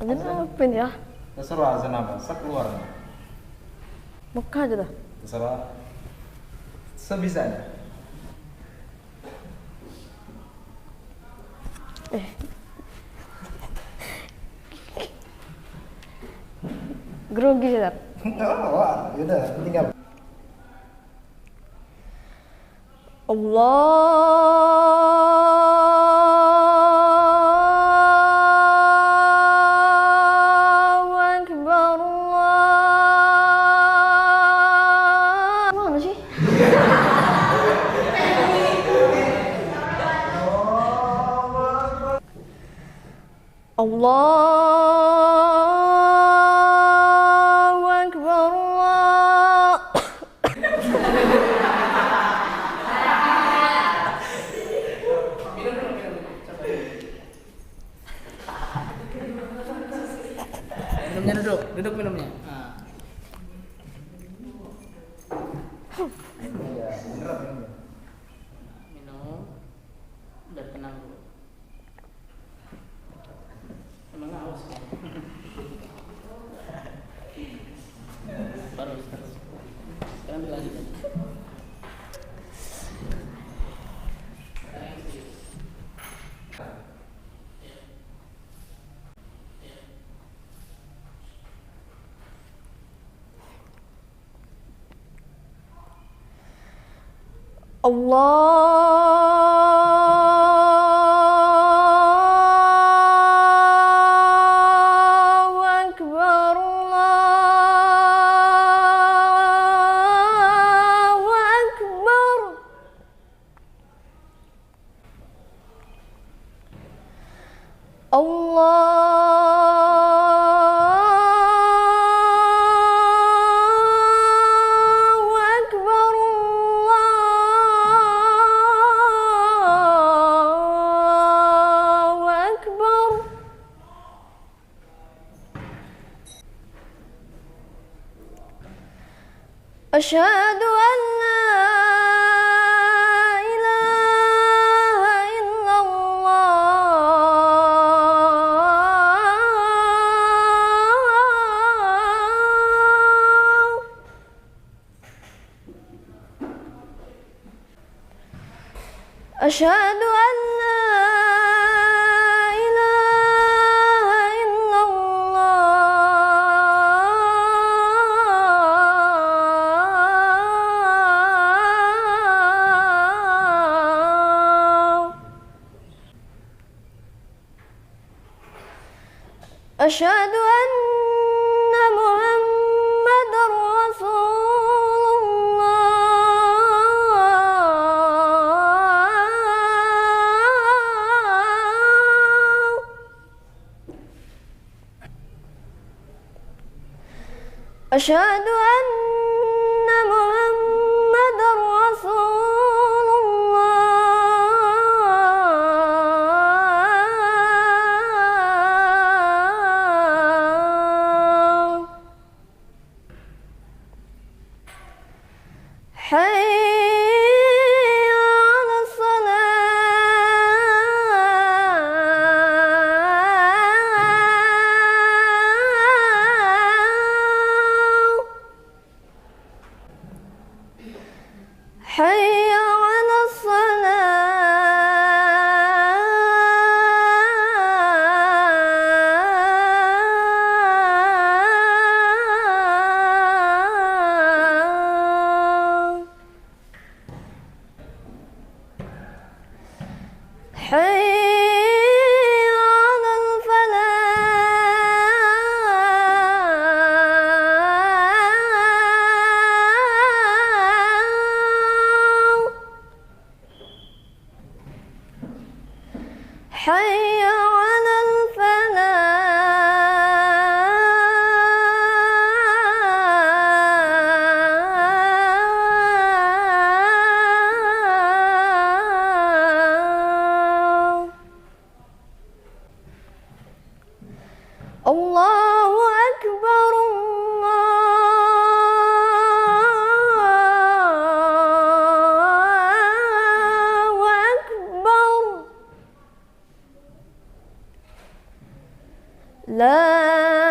Azan apa ya? Terserah azan apa, keluar. Mekah aja dah. Terserah. Sebisanya. Grogi ya. Oh, yaudah, tinggal. Allahu Akbar. Mana sih? Allahu Akbar. Minumnya duduk minumnya. Minum, biar tenang dulu. Emang haus kan? Baru terus. Sekarang dilanjut. Allahu Akbar. Allahu Akbar. Allahu Akbar. Allahu Akbar. Asyhadu an la ilaha illallah. Asyhadu an la ilaha illallah. Asyhadu anna Muhammadar Rasulullah. Asyhadu anna Muhammadar Rasulullah. Hayya 'alas salah. Hayya 'alas salah. Hayya 'alal falah. لا